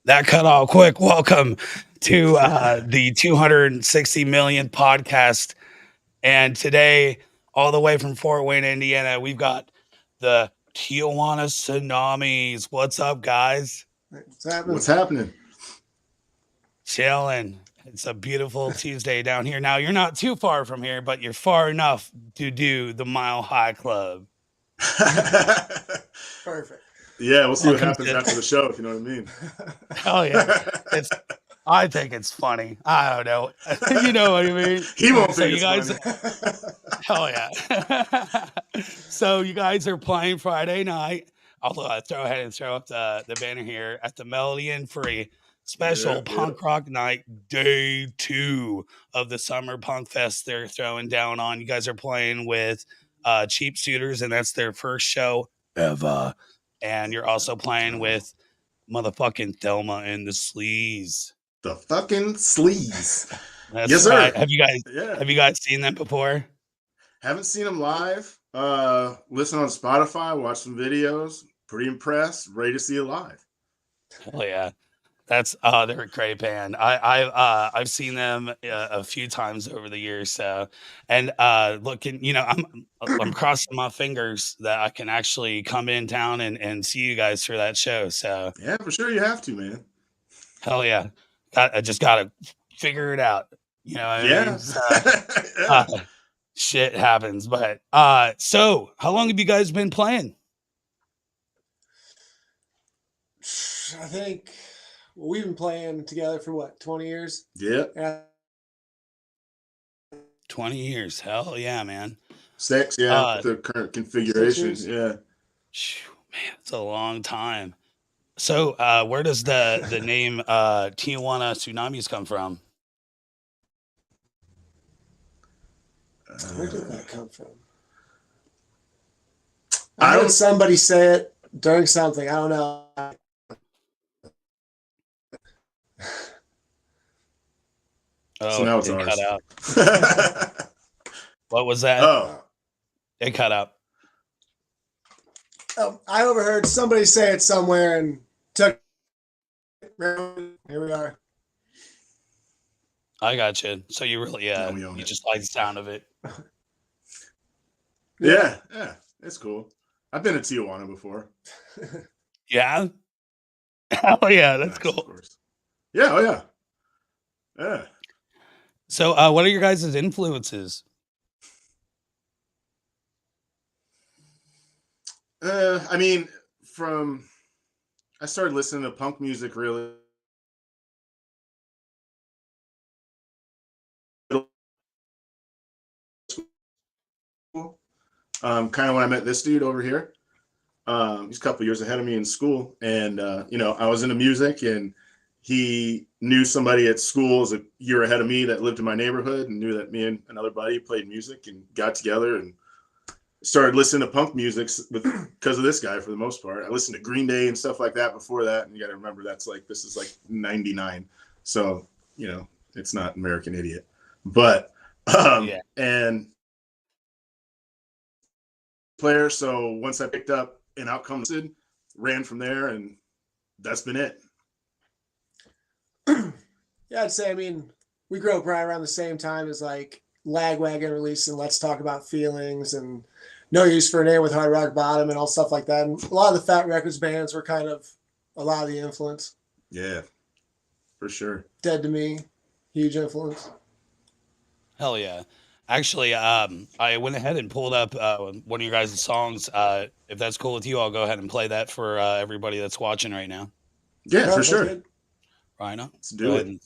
That cut off quick. Welcome to the 260 million podcast. And today, all the way from Fort Wayne, Indiana, we've got the Tijuana Tsunamis. What's up, guys? What's happening? Chilling. It's a beautiful Tuesday down here. Now, you're not too far from here, but you're far enough to do the Mile High Club. Perfect. Yeah, we'll see what happens after the show, if you know what I mean. Hell yeah. I think it's funny. I don't know. You know what I mean? He won't think it's funny. Hell yeah. So you guys are playing Friday night. I'll go ahead and throw up the banner here at the Melody and Free special punk rock night, day 2 of the Summer Punk Fest they're throwing down on. You guys are playing with Cheap Suitors, and that's their first show ever. And you're also playing with motherfucking Thelma and the Sleaze. The fucking Sleaze. That's yes, right. sir. Have you guys seen them before? Haven't seen them live. Listen on Spotify, watch some videos. Pretty impressed. Ready to see it live. Hell yeah. That's they're a great band. I've seen them a few times over the years. So, and looking, I'm crossing my fingers that I can actually come in town and see you guys for that show. So yeah, for sure you have to, man. Hell yeah. I just gotta figure it out. You know what I mean? So, shit happens. But so how long have you guys been playing? I think we've been playing together for what, 20 years? Yeah. 20 years. Hell yeah, man. 6, yeah, with the current configuration. Yeah. Man, it's a long time. So where does the name Tijuana Tsunamis come from? Where did that come from? I heard somebody say it during something. I don't know. Oh, so now it's ours. Cut out. What was that? Oh, it cut out. Oh, I overheard somebody say it somewhere and took. Here we are. I got you. So you really, you just like the sound of it. Yeah, it's cool. I've been to Tijuana before. Yeah. Oh yeah, that's cool. Of course. Yeah. Oh yeah. Yeah. So, what are your guys' influences? I mean, I started listening to punk music really. Kind of when I met this dude over here. He's a couple years ahead of me in school, and I was into music, and he knew somebody at school as a year ahead of me that lived in my neighborhood, and knew that me and another buddy played music and got together and started listening to punk music because of this guy for the most part. I listened to Green Day and stuff like that before that, and you got to remember this is like 99, so it's not American Idiot, but and player. So once I picked up an Outcome, ran from there, and that's been it. Yeah, I'd say, we grew up right around the same time as like Lagwagon releasing Let's Talk About Feelings and No Use for a Name with Hard Rock Bottom and all stuff like that. And a lot of the Fat Records bands were kind of a lot of the influence. Yeah. For sure. Dead to Me, huge influence. Hell yeah. Actually, I went ahead and pulled up one of your guys' songs. If that's cool with you, I'll go ahead and play that for everybody that's watching right now. Yeah, Oh, for that's sure. good. Right now. Let's Go do ahead it. and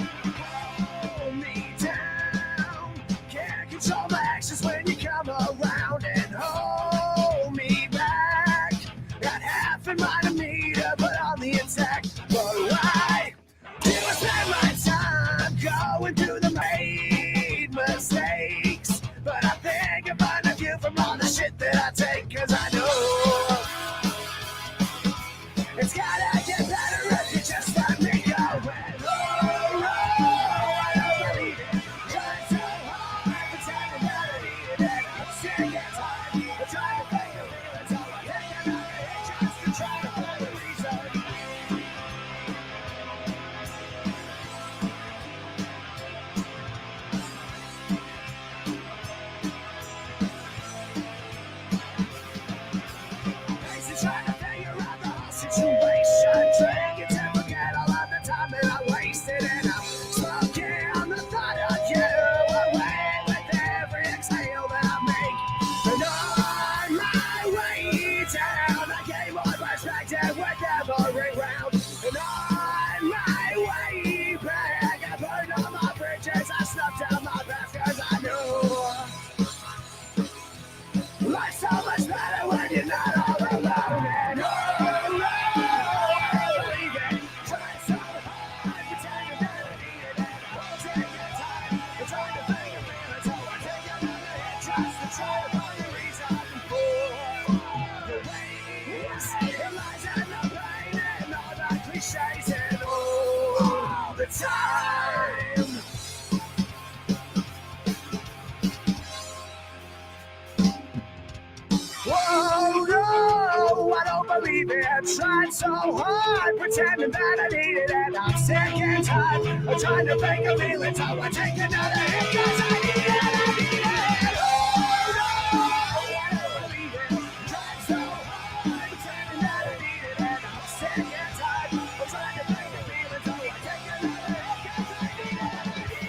Hold me down. Can't control my actions when you come around and hold me back. Got half in mind of me to put on the attack, but why do I spend my time going through the made mistakes? But I think I'm fine of you from all the shit that I take, 'cause I know it's gotta get better if you just let me go. And I don't believe it. Trying so hard, pretending that I need it. And I'm sick and tired of trying to fake a feeling, so I take another hit just to try to find a reason. Crazy trying to figure out the whole situation. Trying to forget all of the time that I wasted, and I'm smoking on the thought of you away with every exhale that I make. And on my way down, I gave my perspective with every round. And on my way back, I burned all my bridges, I snuffed out my past, 'cause I knew life's so much better when you're not all alone. And I believe it. Trying so hard, pretending that I need it, and I won't take your time. I'm trying to fake a feeling, so I take another hit just to try to find a reason for the ways. It lies in the pain and all the cliches and all the time. Whoa, no, I don't believe it. Tried so hard, pretending that I need it, and I'm sick and tired of trying to fake a feeling, so I take another hit, 'cause I need it, I need it. Oh, no, I don't believe it. Tried so hard, pretending that I need it, and I'm sick and tired of trying to fake a feeling, so I take another hit, 'cause I need it, I need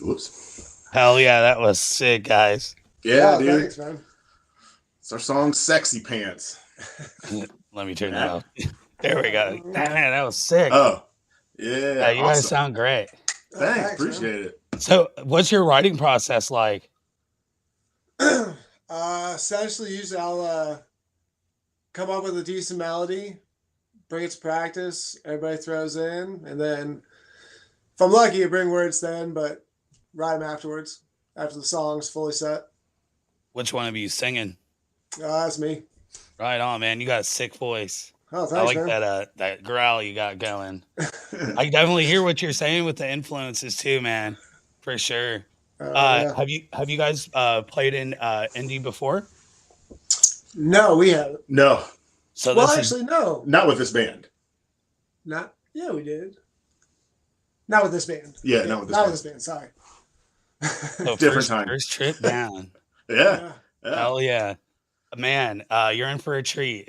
Whoops. hell yeah, that was sick, guys. Yeah, Oh, dude. thanks, man. It's our song "Sexy Pants." Let me turn Yeah. that off. There we go. Man, that was sick. Oh, yeah. You guys Awesome. sound great. Thanks. man. Appreciate it. So, what's your writing process like? Essentially, usually I'll come up with a decent melody, bring it to practice, everybody throws in, and then if I'm lucky, I bring words then, but write them afterwards, after the song's fully set. Which one of you singing? That's me. Right on, man. You got a sick voice. Oh, I thanks, like man. that growl you got going. I definitely hear what you're saying with the influences too, man. For sure. Yeah. Have you guys played in indie before? No, we haven't. No, So Well, this actually, no. not with this band. Not. Yeah, we did. Not with this band. Yeah, not with this Not band. with this band. Sorry. so Different time. First trip down. Yeah. Hell yeah, man! You're in for a treat.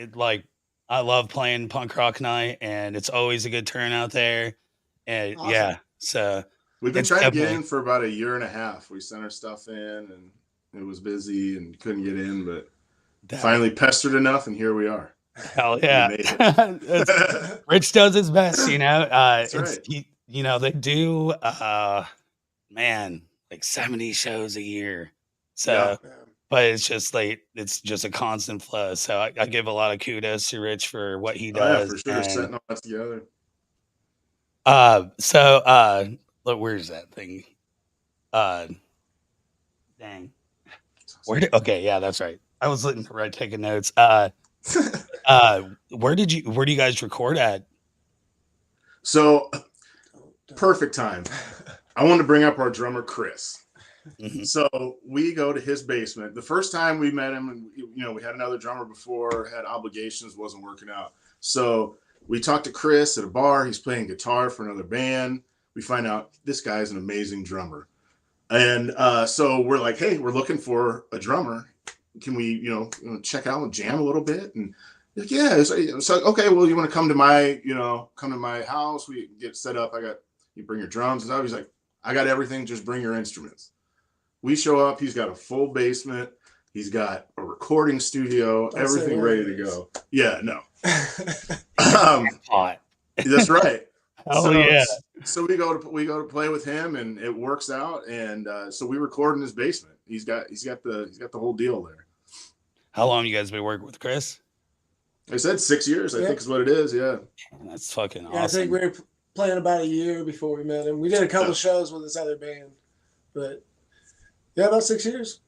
I love playing punk rock night, and it's always a good turnout there. And Awesome. yeah, so We've been It's trying to get definitely- in for about a year and a half. We sent our stuff in, and it was busy and couldn't get in, but that- finally pestered enough, and here we are. Hell You yeah. made it. Rich does his best, you know. That's It's right. you know, they do man, like 70 shows a year. Yeah. So but it's just a constant flow. So I give a lot of kudos to Rich for what he Oh yeah, does. for sure. And Setting all that together. so look, where's that thing? Uh dang. Okay, yeah, that's right. I was looking right taking notes. Where do you guys record at? So perfect time. I wanted to bring up our drummer Chris. Mhm. So we go to his basement. The first time we met him, and we had another drummer before, had obligations, wasn't working out. So we talked to Chris at a bar. He's playing guitar for another band. We find out this guy's an amazing drummer, and so we're like, hey, we're looking for a drummer. Can we, check out and jam a little bit? And like, yeah, so okay. Well, you want to come to my house? We get set up. You bring your drums. And he's like, I got everything. Just bring your instruments. We show up. He's got a full basement. He's got a recording studio, everything ready to go. Yeah, no. Hot. That's right. Oh yeah. So we go to play with him, and it works out. And so we record in his basement. He's got the whole deal there. How long you guys been working with Chris? I said 6 years. I think is what it is. Yeah. Man, that's fucking Yeah, I think awesome. we were playing about a year before we met him. We did a couple shows with this other band, but yeah, about 6 years.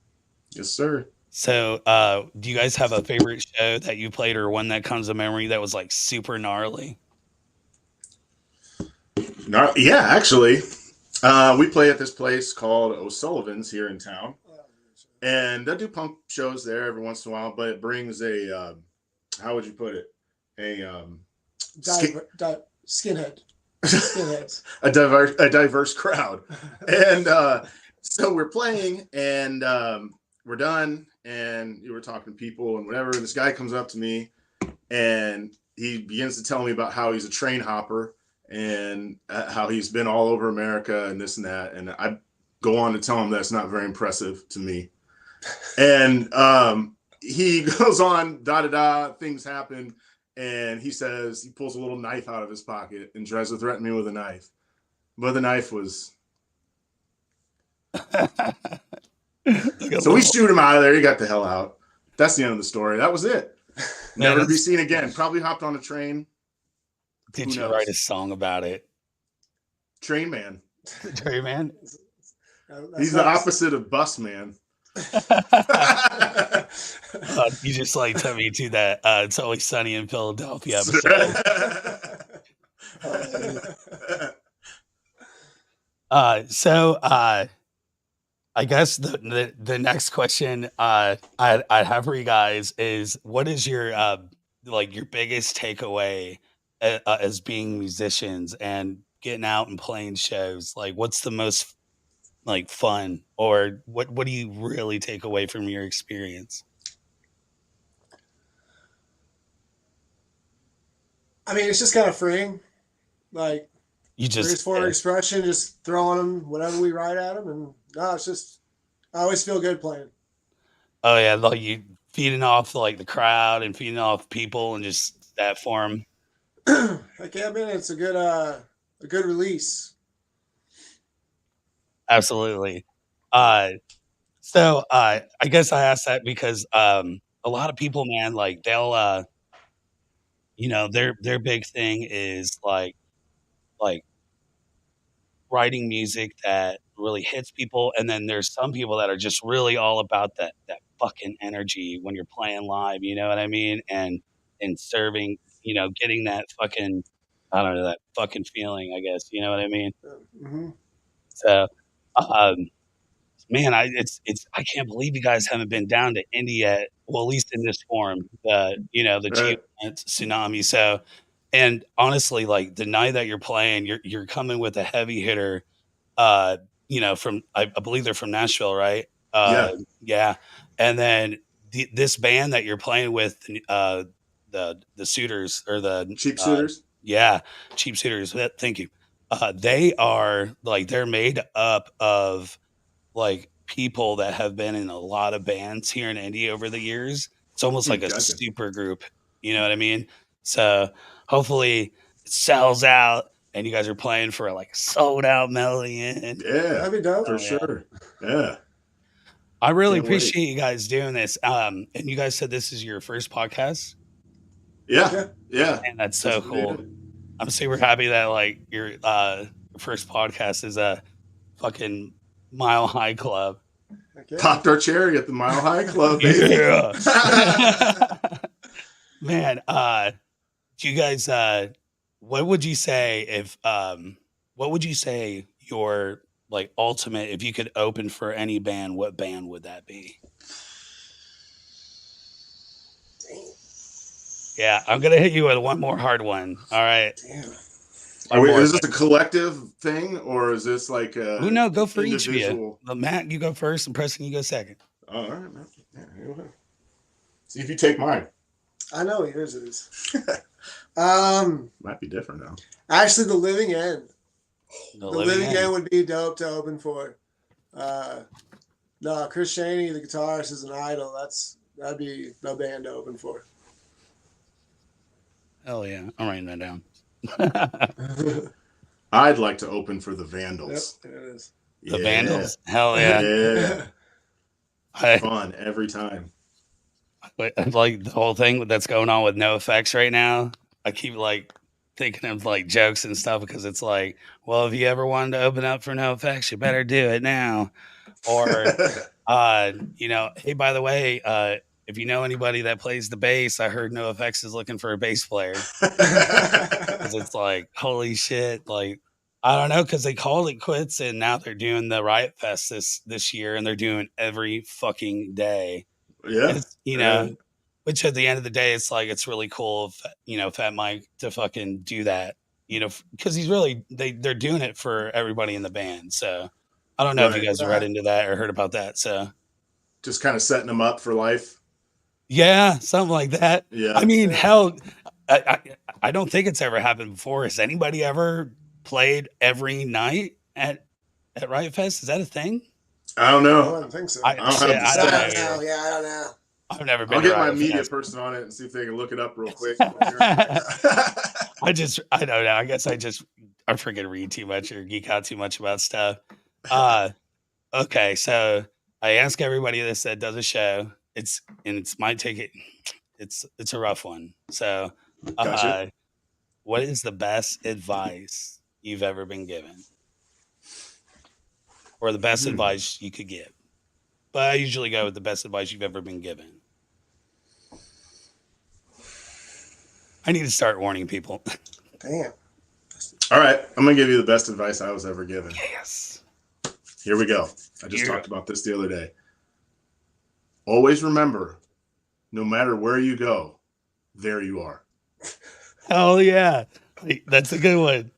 Yes, sir. So, do you guys have a favorite show that you played, or one that comes to memory that was like super gnarly? Yeah, actually, we play at this place called O'Sullivan's here in town, and they do punk shows there every once in a while. But it brings a how would you put it? Skinheads. a diverse crowd. And so we're playing, and we're done, and you were talking to people and whatever. And this guy comes up to me, and he begins to tell me about how he's a train hopper, and how he's been all over America and this and that. And I go on to tell him that's not very impressive to me. And he goes on, things happen. And he pulls a little knife out of his pocket and tries to threaten me with a knife. But the knife was... So we shoot him out of there. He got the hell out. That's the end of the story. That was it. Never to be seen again. Probably hopped on a train. Did you write a song about it? Train man. Train man? He's the opposite of bus man. You just like took me to that It's Always Sunny in Philadelphia episode. I guess the next question I have for you guys is, what is your your biggest takeaway as being musicians and getting out and playing shows? Like, what's the most fun, or what do you really take away from your experience? I mean, it's just kind of freeing. Like, You just for expression, just throwing them whatever we write at them, and it's just, I always feel good playing. Oh yeah, like you feeding off the crowd and feeding off people and just that form. Heck yeah, man, it's a good release. Absolutely. So I guess I asked that because a lot of people, man, like they'll their big thing is like writing music that really hits people, and then there's some people that are just really all about that fucking energy when you're playing live, you know what I mean? And serving, getting that fucking, I don't know, that fucking feeling, I guess, you know what I mean? Mm-hmm. So man, I can't believe you guys haven't been down to India, well, at least in this form, the Right. Tsunami. So, and honestly, like the night that you're playing, you're coming with a heavy hitter, from I believe they're from Nashville, right? Yeah. Yeah. And then this band that you're playing with, the Suitors, or the Cheap Suitors. yeah, Cheap Suitors. Thank you. They are they're made up of people that have been in a lot of bands here in India over the years. It's almost like a Gotcha. super group, You know what I mean? So hopefully it sells out and you guys are playing for like a sold out Melodian. Yeah, That'd be dope. for sure. Yeah. I really Can't wait. appreciate you guys doing this. And you guys said this is your first podcast, Yeah. Yeah. and that's so That's cool. it. I'm super happy that like your first podcast is a fucking Mile High Club. Okay. Popped our cherry at the Mile High Club, baby. Yeah. Man, do you guys what would you say if what would you say your like ultimate if you could open for any band, what band would that be? Damn. Yeah, I'm gonna hit you with one more hard one. All right. Damn. Is this a collective thing or is this like a Who knows? Go for each of you. individual? Matt, you go first, and Preston, you go second. All right, man. Yeah, here we go. See if you take mine. I know what yours is. Um, Might be different now. actually, The Living End. The The Living End would be dope to open for. No, Chris Chaney, the guitarist, is an idol. That'd be no band to open for. Hell yeah, I'm writing that down. I'd like to open for the Vandals. Yep, there it is. The Vandals. Hell yeah. Yeah. I Fun every time. like the whole thing that's going on with No Effects right now. I keep like thinking of like jokes and stuff because it's like, well, if you ever wanted to open up for No Effects, you better do it now. Or you know, hey, by the way, if you know anybody that plays the bass, I heard No Effects is looking for a bass player. Because it's like, holy shit, like I don't know, because they called it quits and now they're doing the Riot Fest this year and they're doing every fucking day. Yeah. It's, you know, which at the end of the day, it's like it's really cool, you know, Fat Mike to fucking do that, you know, because he's really they're doing it for everybody in the band. So I don't know if you guys read into that or heard about that. So just kind of setting them up for life. Yeah, something like that. Yeah. I mean, hell, I don't think it's ever happened before. Has anybody ever played every night at Riot Fest? Is that a thing? I don't I know. don't think so. I don't have the I stats. don't know. Yeah, I don't know. I've never been I'll to get my Riot media Fest. person on it and see if they can look it up real quick. I don't know. I guess I freaking read too much or geek out too much about stuff. Okay, so I ask everybody this that does a show. It's my ticket. It's a rough one. So, Gotcha. what is the best advice you've ever been given, or the best advice you could give? But I usually go with the best advice you've ever been given. I need to start warning people. Damn. All right. I'm going to give you the best advice I was ever given. Yes. Here we go. I just Yeah. talked about this the other day. Always remember, no matter where you go, there you are. Hell yeah. That's a good one.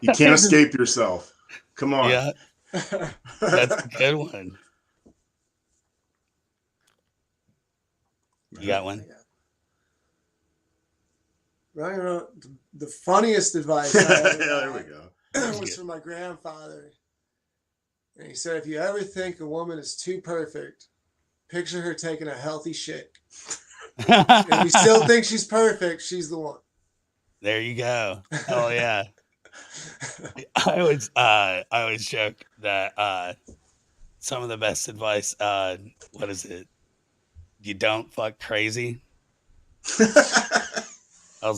You can't escape yourself. Come on. Yeah, that's a good one. You got one? Well, you know, the funniest advice I Yeah, ever there we got go. was from my grandfather. And he said, if you ever think a woman is too perfect, picture her taking a healthy shit. If you still think she's perfect, she's the one. There you go. Hell yeah. I always joke that some of the best advice, what is it? You don't fuck crazy. I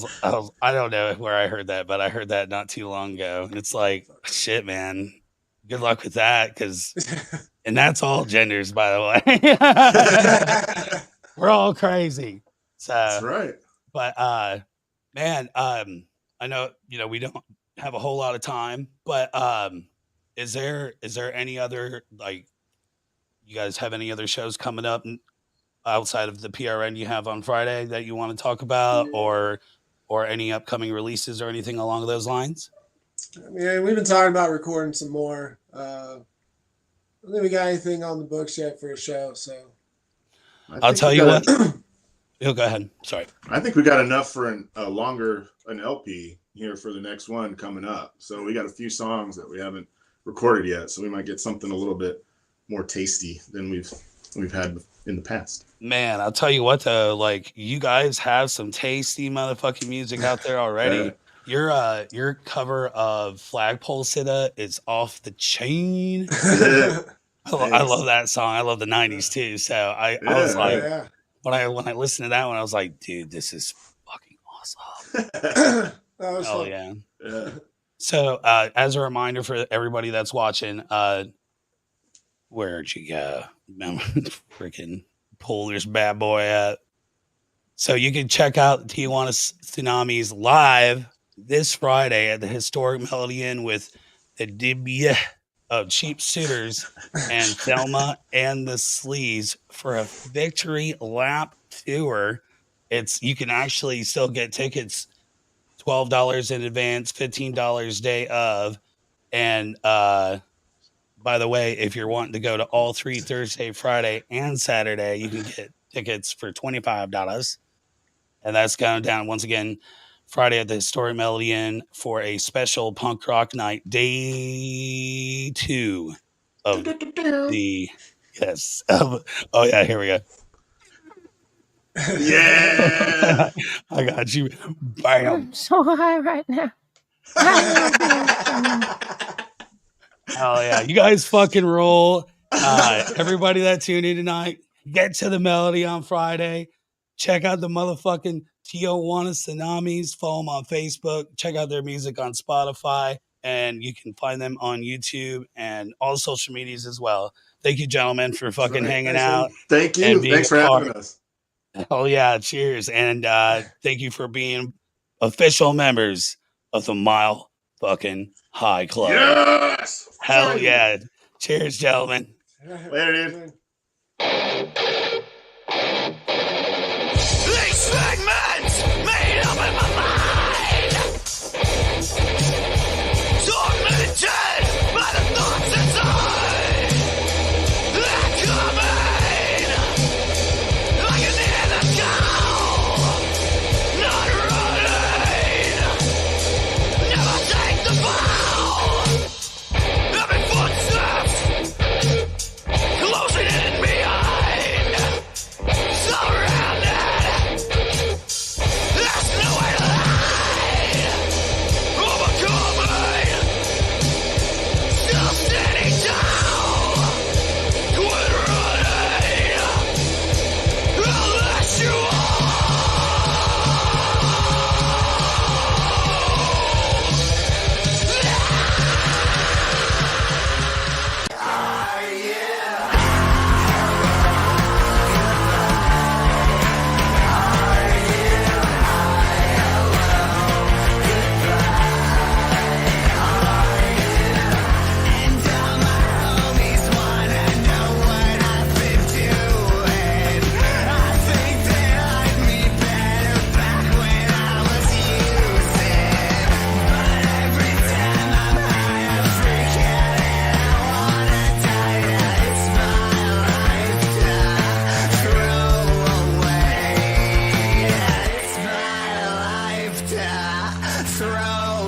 don't know where I heard that, but I heard that not too long ago. And it's like, shit, man. Good luck with that, and that's all genders, by the way. We're all crazy. So That's right. but man, I know, you know, we don't have a whole lot of time, but is there any other, like, you guys have any other shows coming up outside of the PRN you have on Friday that you want to talk about, or any upcoming releases or anything along those lines? I mean, we've been talking about recording some more. I don't think we got anything on the books yet for a show, so I'll tell you what. Oh, go ahead. Sorry. I think we got enough for an LP here for the next one coming up. So we got a few songs that we haven't recorded yet. So we might get something a little bit more tasty than we've we've had in the past. Man, I'll tell you what though, like you guys have some tasty motherfucking music out there already. Your cover of Flagpole Sitta is off the chain. I love that song. I love the '90s too. So I was like, yeah. when I listened to that one, I was like, dude, this is fucking awesome. That was Oh fun. yeah. Yeah. So as a reminder for everybody that's watching, where'd you go? Freaking pull this bad boy at. So you can check out Tijuana Tsunamis live this Friday at the historic Melody Inn with the debut of Cheap Suitors and Thelma and the Sleaze for a victory lap tour. You can actually still get tickets $12 in advance, $15 day of. And by the way, if you're wanting to go to all 3 Thursday, Friday, and Saturday, you can get tickets for $25. And that's going down once again Friday at the historic Melody Inn for a special punk rock night, day 2 of the yes. Oh yeah, here we go. Yeah. I got you. Bam. I'm so high right now. Oh yeah, you guys fucking roll. Everybody that tuned in tonight, get to the Melody on Friday. Check out the motherfucking Tijuana Tsunamis. Follow them on Facebook. Check out their music on Spotify, and you can find them on YouTube and all social medias as well. Thank you, gentlemen, for fucking hanging out. Thank you. Thanks for having us. Oh yeah, cheers, and thank you for being official members of the Mile Fucking High Club. Yes. Hell yeah! Cheers, gentlemen. Later, dude. These fragments made up in my mind, tormented by the thoughts inside. They're coming like an animal, not running. Never take the fall. Every footsteps closing in behind. Surrounded. There's nowhere to hide. Overcoming. Still standing tall. Quit running. I'll let you throw